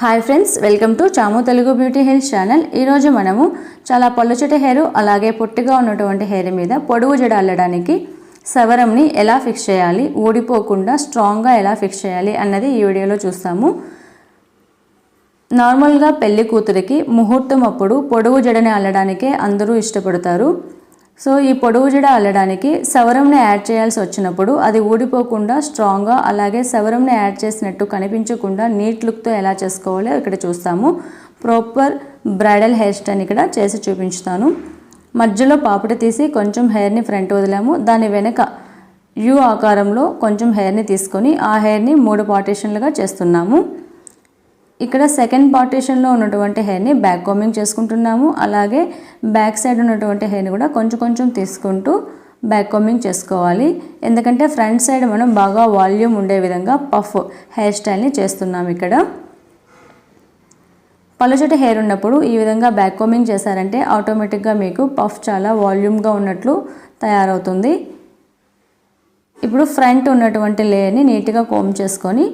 Hi friends, welcome to Chamu Telugu beauty hairs channel. ఈరోజు మనము చాలా పలుచటి హెయిర్ అలాగే పొట్టిగా ఉన్నటువంటి హెయిర్ మీద పొడవు జడ అల్లడానికి సవరంని ఎలా ఫిక్స్ చేయాలి, ఊడిపోకుండా స్ట్రాంగ్గా ఎలా ఫిక్స్ చేయాలి అన్నది ఈ వీడియోలో చూస్తాము. నార్మల్గా పెళ్లి కూతురికి ముహూర్తం అప్పుడు పొడవు జడని అల్లడానికే అందరూ ఇష్టపడతారు. సో ఈ పొడవు జడ అల్లడానికి సవరంని యాడ్ చేయాల్సి వచ్చినప్పుడు అది ఊడిపోకుండా స్ట్రాంగ్గా అలాగే సవరంని యాడ్ చేసినట్టు కనిపించకుండా నీట్ లుక్తో ఎలా చేసుకోవాలో ఇక్కడ చూస్తాము. ప్రాపర్ బ్రైడల్ హెయిర్ స్టైల్ ఇక్కడ చేసి చూపించుతాను. మధ్యలో పాపిట తీసి కొంచెం హెయిర్ని ఫ్రంట్ వదిలాము. దాని వెనక యూ ఆకారంలో కొంచెం హెయిర్ని తీసుకొని ఆ హెయిర్ని 3 పార్టీషన్లుగా చేస్తున్నాము. ఇక్కడ సెకండ్ పార్టీషన్లో ఉన్నటువంటి హెయిర్ని బ్యాక్ కాంబింగ్ చేసుకుంటున్నాము. అలాగే బ్యాక్ సైడ్ ఉన్నటువంటి హెయిర్ని కూడా కొంచెం తీసుకుంటూ బ్యాక్ కాంబింగ్ చేసుకోవాలి. ఎందుకంటే ఫ్రంట్ సైడ్ మనం బాగా వాల్యూమ్ ఉండే విధంగా పఫ్ హెయిర్ స్టైల్ని చేస్తున్నాము. ఇక్కడ పలుచటి హెయిర్ ఉన్నప్పుడు ఈ విధంగా బ్యాక్ కాంబింగ్ చేశారంటే ఆటోమేటిక్గా మీకు పఫ్ చాలా వాల్యూమ్గా ఉన్నట్లు తయారవుతుంది. ఇప్పుడు ఫ్రంట్ ఉన్నటువంటి లేయర్ని నీట్గా కోంబ్ చేసుకొని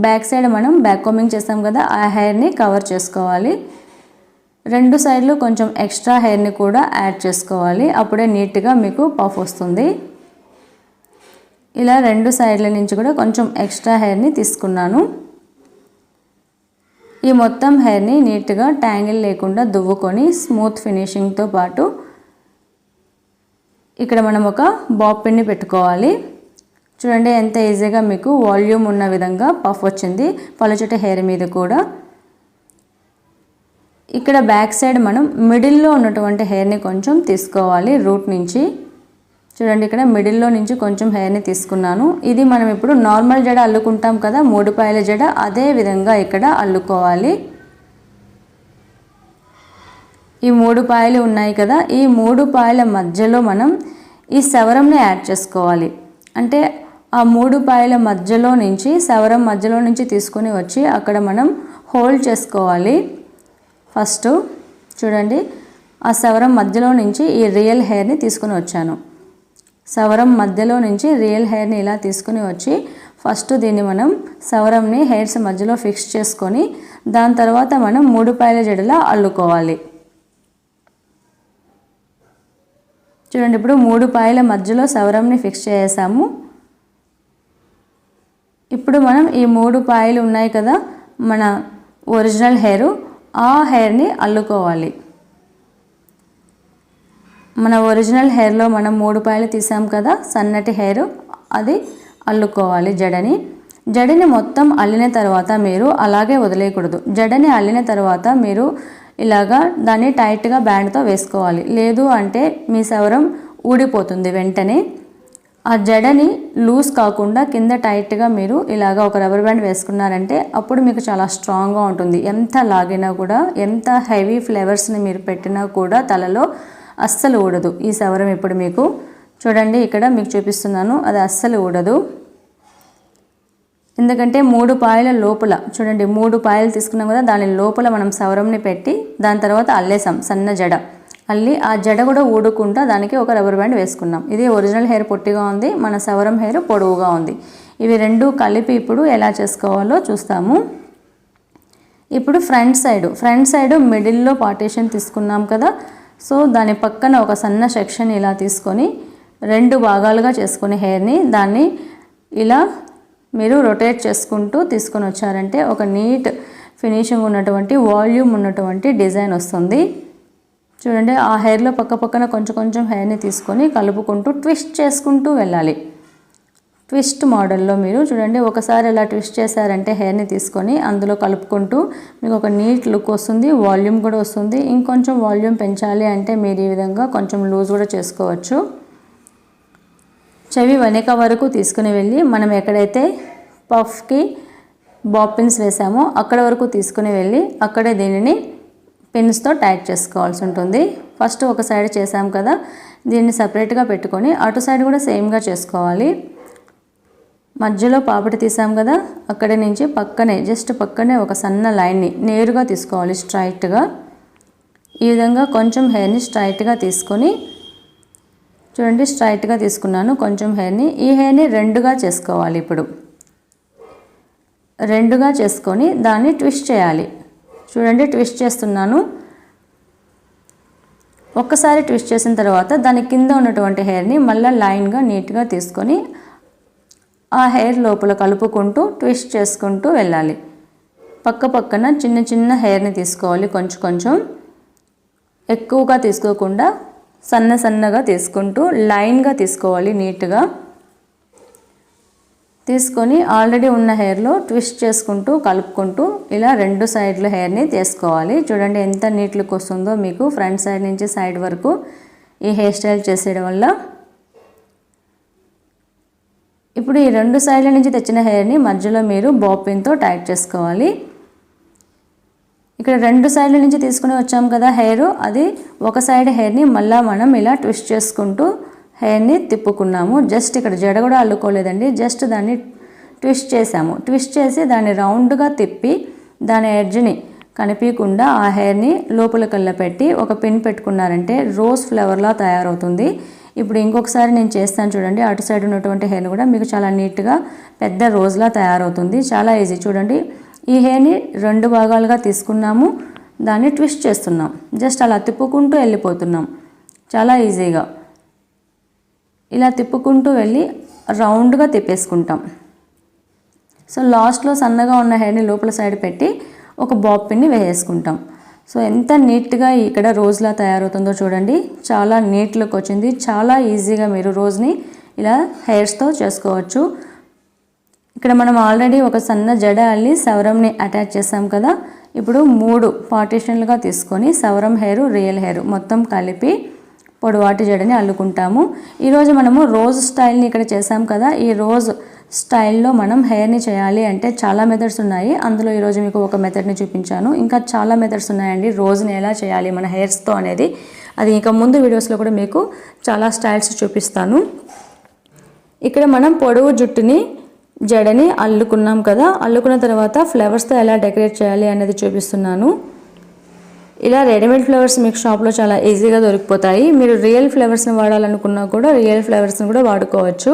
బ్యాక్ సైడ్ మనం బ్యాక్ కాంబింగ్ చేస్తాం కదా, ఆ హెయిర్ని కవర్ చేసుకోవాలి. 2 సైడ్లు కొంచెం ఎక్స్ట్రా హెయిర్ని కూడా యాడ్ చేసుకోవాలి. అప్పుడే నీట్గా మీకు పఫ్ వస్తుంది. ఇలా 2 సైడ్ల నుంచి కూడా కొంచెం ఎక్స్ట్రా హెయిర్ని తీసుకున్నాను. ఈ మొత్తం హెయిర్ని నీట్గా ట్యాంగిల్ లేకుండా దువ్వుకొని స్మూత్ ఫినిషింగ్తో పాటు ఇక్కడ మనం ఒక బాబ్ పిన్ని పెట్టుకోవాలి. చూడండి ఎంత ఈజీగా మీకు వాల్యూమ్ ఉన్న విధంగా పఫ్ వచ్చింది పలుచటి హెయిర్ మీద కూడా. ఇక్కడ బ్యాక్ సైడ్ మనం మిడిల్లో ఉన్నటువంటి హెయిర్ని కొంచెం తీసుకోవాలి రూట్ నుంచి. చూడండి ఇక్కడ మిడిల్లో నుంచి కొంచెం హెయిర్ని తీసుకున్నాను. ఇది మనం ఇప్పుడు నార్మల్ జడ అల్లుకుంటాం కదా, 3 పాయల జడ, అదే విధంగా ఇక్కడ అల్లుకోవాలి. ఈ 3 పాయలు ఉన్నాయి కదా, ఈ 3 పాయల మధ్యలో మనం ఈ సవరంని యాడ్ చేసుకోవాలి. అంటే ఆ 3 పాయల మధ్యలో నుంచి సవరం మధ్యలో నుంచి తీసుకొని వచ్చి అక్కడ మనం హోల్డ్ చేసుకోవాలి. ఫస్ట్ చూడండి, ఆ సవరం మధ్యలో నుంచి ఈ రియల్ హెయిర్ని తీసుకుని వచ్చాను. సవరం మధ్యలో నుంచి రియల్ హెయిర్ని ఇలా తీసుకుని వచ్చి ఫస్ట్ దీన్ని మనం సవరంని హెయిర్స్ మధ్యలో ఫిక్స్ చేసుకొని దాని తర్వాత మనం 3 పాయల జడలా అల్లుకోవాలి. చూడండి, ఇప్పుడు 3 పాయల మధ్యలో సవరంని ఫిక్స్ చేసాము. ఇప్పుడు మనం ఈ 3 పాయలు ఉన్నాయి కదా మన ఒరిజినల్ హెయిర్, ఆ హెయిర్ని అల్లుకోవాలి. మన ఒరిజినల్ హెయిర్లో మనం 3 పాయలు తీసాం కదా సన్నటి హెయిర్, అది అల్లుకోవాలి జడని మొత్తం అల్లిన తర్వాత మీరు అలాగే వదిలేయకూడదు. జడని అల్లిన తర్వాత మీరు ఇలాగా దాన్ని టైట్గా బ్యాండ్తో వేసుకోవాలి. లేదు అంటే మీ సవరం ఊడిపోతుంది వెంటనే. ఆ జడని లూజ్ కాకుండా కింద టైట్గా మీరు ఇలాగ ఒక రబ్బర్ బ్యాండ్ వేసుకున్నారంటే అప్పుడు మీకు చాలా స్ట్రాంగ్గా ఉంటుంది. ఎంత లాగినా కూడా, ఎంత హెవీ ఫ్లేవర్స్ని మీరు పెట్టినా కూడా తలలో అస్సలు ఊడదు ఈ సవరం. ఇప్పుడు మీకు చూడండి ఇక్కడ మీకు చూపిస్తున్నాను, అది అస్సలు ఊడదు. ఎందుకంటే 3 పాయల లోపల చూడండి, 3 పాయలు తీసుకున్నాం కదా, దాని లోపల మనం సవరంని పెట్టి దాని తర్వాత అల్లేసాం సన్న జడ అల్లి, ఆ జడ కూడా ఊడకుండా దానికి ఒక రబ్బర్ బ్యాండ్ వేసుకున్నాం. ఇది ఒరిజినల్ హెయిర్ పొట్టిగా ఉంది, మన సవరం హెయిర్ పొడవుగా ఉంది. ఇవి 2 కలిపి ఇప్పుడు ఎలా చేసుకోవాలో చూస్తాము. ఇప్పుడు ఫ్రంట్ సైడ్ మిడిల్లో పార్టీషన్ తీసుకున్నాం కదా, సో దాని పక్కన ఒక సన్న సెక్షన్ ఇలా తీసుకొని 2 భాగాలుగా చేసుకుని హెయిర్ని దాన్ని ఇలా మీరు రొటేట్ చేసుకుంటూ తీసుకొని వచ్చారంటే ఒక నీట్ ఫినిషింగ్ ఉన్నటువంటి వాల్యూమ్ ఉన్నటువంటి డిజైన్ వస్తుంది. చూడండి, ఆ హెయిర్లో పక్కన కొంచెం హెయిర్ని తీసుకొని కలుపుకుంటూ ట్విస్ట్ చేసుకుంటూ వెళ్ళాలి. ట్విస్ట్ మోడల్లో మీరు చూడండి, ఒకసారి ఇలా ట్విస్ట్ చేశారంటే హెయిర్ని తీసుకొని అందులో కలుపుకుంటూ మీకు ఒక నీట్ లుక్ వస్తుంది, వాల్యూమ్ కూడా వస్తుంది. ఇంకొంచెం వాల్యూమ్ పెంచాలి అంటే మీరు ఈ విధంగా కొంచెం లూజ్ కూడా చేసుకోవచ్చు. చెవి వెనక వరకు తీసుకుని వెళ్ళి మనం ఎక్కడైతే పఫ్కి బాబ్ పిన్స్ వేసామో అక్కడ వరకు తీసుకుని వెళ్ళి అక్కడే దీనిని పిన్స్తో టైట్ చేసుకోవాల్సి ఉంటుంది. ఫస్ట్ ఒక సైడ్ చేసాం కదా, దీన్ని సపరేట్గా పెట్టుకొని అటు సైడ్ కూడా సేమ్గా చేసుకోవాలి. మధ్యలో పాపిట తీసాం కదా, అక్కడి నుంచి జస్ట్ పక్కనే ఒక సన్న లైన్ని నేరుగా తీసుకోవాలి స్ట్రైట్గా. ఈ విధంగా కొంచెం హెయిర్ని స్ట్రైట్గా తీసుకొని చూడండి, స్ట్రైట్గా తీసుకున్నాను కొంచెం హెయిర్ని. ఈ హెయిర్ని 2గా చేసుకోవాలి. ఇప్పుడు రెండుగా చేసుకొని దాన్ని ట్విస్ట్ చేయాలి. చూడండి ట్విస్ట్ చేస్తున్నాను. ఒక్కసారి ట్విస్ట్ చేసిన తర్వాత దాని కింద ఉన్నటువంటి హెయిర్ని మళ్ళీ లైన్గా నీట్గా తీసుకొని ఆ హెయిర్ లోపల కలుపుకుంటూ ట్విస్ట్ చేసుకుంటూ వెళ్ళాలి. పక్క పక్కన చిన్న చిన్న హెయిర్ని తీసుకోవాలి. కొంచెం కొంచెం ఎక్కువగా తీసుకోకుండా సన్నగా తీసుకుంటూ లైన్గా తీసుకోవాలి. నీట్గా తీసుకొని ఆల్రెడీ ఉన్న హెయిర్లో ట్విస్ట్ చేసుకుంటూ కలుపుకుంటూ ఇలా రెండు సైడ్ల హెయిర్ని తీసుకోవాలి. చూడండి ఎంత నీట్ లుక్ వస్తుందో మీకు ఫ్రంట్ సైడ్ నుంచి సైడ్ వరకు ఈ హెయిర్ స్టైల్ చేసేయడం వల్ల. ఇప్పుడు ఈ రెండు సైడ్ల నుంచి తెచ్చిన హెయిర్ని మధ్యలో మీరు బాబ్ పిన్తో టైట్ చేసుకోవాలి. ఇక్కడ రెండు సైడ్ల నుంచి తీసుకుని వచ్చాం కదా హెయిర్, అది ఒక సైడ్ హెయిర్ని మళ్ళీ మనం ఇలా ట్విస్ట్ చేసుకుంటూ హెయిర్ని తిప్పుకున్నాము. జస్ట్ ఇక్కడ జడ కూడా అల్లుకోలేదండి, జస్ట్ దాన్ని ట్విస్ట్ చేసాము. ట్విస్ట్ చేసి దాన్ని రౌండ్గా తిప్పి దాని ఎడ్జ్ని కనిపించకుండా ఆ హెయిర్ని లోపల కల్లా పెట్టి ఒక పిన్ పెట్టుకున్నారంటే రోజ్ ఫ్లవర్లా తయారవుతుంది. ఇప్పుడు ఇంకొకసారి నేను చేస్తాను చూడండి. అటు సైడ్ ఉన్నటువంటి హెయిర్ కూడా మీకు చాలా నీట్గా పెద్ద రోజులా తయారవుతుంది. చాలా ఈజీ. చూడండి ఈ హెయిర్ని రెండు భాగాలుగా తీసుకున్నాము, దాన్ని ట్విస్ట్ చేస్తున్నాం, జస్ట్ అలా తిప్పుకుంటూ వెళ్ళిపోతున్నాం చాలా ఈజీగా. ఇలా తిప్పుకుంటూ వెళ్ళి రౌండ్గా తిప్పేసుకుంటాం. సో లాస్ట్లో సన్నగా ఉన్న హెయిర్ని లోపల సైడ్ పెట్టి ఒక బాబ్ పిన్ని వేసేసుకుంటాం. సో ఎంత నీట్గా ఇక్కడ రోజులా తయారవుతుందో చూడండి. చాలా నీట్ లుక్ వచ్చింది. చాలా ఈజీగా మీరు రోజుని ఇలా హెయిర్స్తో చేసుకోవచ్చు. ఇక్కడ మనం ఆల్రెడీ ఒక సన్న జడ అల్లి సవరంని అటాచ్ చేసాం కదా. ఇప్పుడు 3 పార్టీషన్లుగా తీసుకొని సవరం హెయిర్, రియల్ హెయిర్ మొత్తం కలిపి పొడవాటి జడని అల్లుకుంటాము. ఈరోజు మనము రోజ్ స్టైల్ని ఇక్కడ చేసాం కదా. ఈ రోజ్ స్టైల్లో మనం హెయిర్ని చేయాలి అంటే చాలా మెథడ్స్ ఉన్నాయి. అందులో ఈరోజు మీకు ఒక మెథడ్ని చూపించాను. ఇంకా చాలా మెథడ్స్ ఉన్నాయండి రోజుని ఎలా చేయాలి మన హెయిర్స్తో అనేది. అది ఇంకా ముందు వీడియోస్లో కూడా మీకు చాలా స్టైల్స్ చూపిస్తాను. ఇక్కడ మనం పొడవు జుట్టుని జడని అల్లుకున్నాం కదా. అల్లుకున్న తర్వాత ఫ్లవర్స్తో ఎలా డెకరేట్ చేయాలి అనేది చూపిస్తున్నాను. ఇలా రెడీమేడ్ ఫ్లవర్స్ మీకు షాప్లో చాలా ఈజీగా దొరికిపోతాయి. మీరు రియల్ ఫ్లవర్స్ని వాడాలనుకున్నా కూడా రియల్ ఫ్లవర్స్ని కూడా వాడుకోవచ్చు.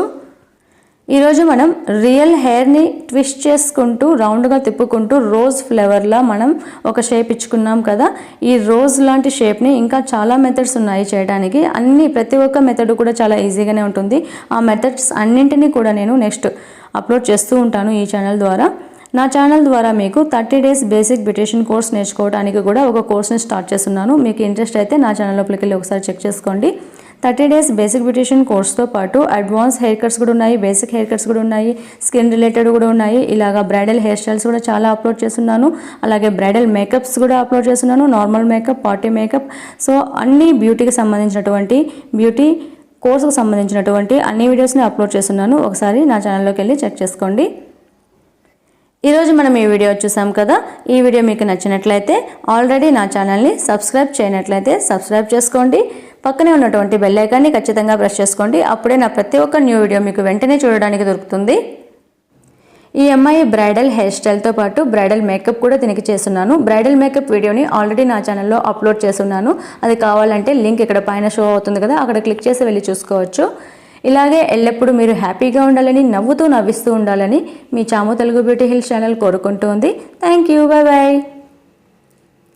ఈరోజు మనం రియల్ హెయిర్ని ట్విస్ట్ చేసుకుంటూ రౌండ్గా తిప్పుకుంటూ రోజ్ ఫ్లవర్లా మనం ఒక షేప్ ఇచ్చుకున్నాం కదా. ఈ రోజ్ లాంటి షేప్ని ఇంకా చాలా మెథడ్స్ ఉన్నాయి చేయడానికి. ప్రతి ఒక్క మెథడ్ కూడా చాలా ఈజీగానే ఉంటుంది. ఆ మెథడ్స్ అన్నింటినీ కూడా నేను నెక్స్ట్ అప్లోడ్ చేస్తూ ఉంటాను ఈ ఛానల్ ద్వారా. నా ఛానల్ ద్వారా మీకు 30 days బేసిక్ బ్యూటీషియన్ కోర్స్ నేర్చుకోవడానికి కూడా ఒక కోర్స్ని స్టార్ట్ చేస్తున్నాను. మీకు ఇంట్రెస్ట్ అయితే నా ఛానల్ లోపలికి వెళ్ళి ఒకసారి చెక్ చేసుకోండి. 30 days బేసిక్ బ్యూటీషియన్ కోర్స్తో పాటు అడ్వాన్స్ హెయిర్ కట్స్ కూడా ఉన్నాయి, బేసిక్ హెయిర్ కట్స్ కూడా ఉన్నాయి, స్కిన్ రిలేటెడ్ కూడా ఉన్నాయి. ఇలాగా బ్రైడల్ హెయిర్ స్టైల్స్ కూడా చాలా అప్లోడ్ చేస్తున్నాను. అలాగే బ్రైడల్ మేకప్స్ కూడా అప్లోడ్ చేస్తున్నాను, normal makeup, party makeup. So అన్ని బ్యూటీకి సంబంధించినటువంటి బ్యూటీ కోర్సుకు సంబంధించినటువంటి అన్ని వీడియోస్ని అప్లోడ్ చేస్తున్నాను. ఒకసారి నా ఛానల్లోకి వెళ్ళి చెక్ చేసుకోండి. ఈరోజు మనం ఈ వీడియో చూసాం కదా. ఈ వీడియో మీకు నచ్చినట్లయితే ఆల్రెడీ నా ఛానల్ని సబ్స్క్రైబ్ చేయనట్లయితే సబ్స్క్రైబ్ చేసుకోండి. పక్కనే ఉన్నటువంటి బెల్ ఐకాన్ని ఖచ్చితంగా ప్రెస్ చేసుకోండి. అప్పుడే నా ప్రతి ఒక్క న్యూ వీడియో మీకు వెంటనే చూడడానికి దొరుకుతుంది. ఈ అమ్మాయి బ్రైడల్ హెయిర్ స్టైల్తో పాటు బ్రైడల్ మేకప్ కూడా దీనికి చేస్తున్నాను. బ్రైడల్ మేకప్ వీడియోని ఆల్రెడీ నా ఛానల్లో అప్లోడ్ చేస్తున్నాను. అది కావాలంటే లింక్ ఇక్కడ పైన షో అవుతుంది కదా, అక్కడ క్లిక్ చేసి వెళ్ళి చూసుకోవచ్చు. ఇలాగే ఎల్లప్పుడూ మీరు హ్యాపీగా ఉండాలని, నవ్వుతూ నవ్విస్తూ ఉండాలని మీ చాము తెలుగు బ్యూటీ హిల్స్ ఛానల్ కోరుకుంటూ ఉంది. Thank you. Bye bye.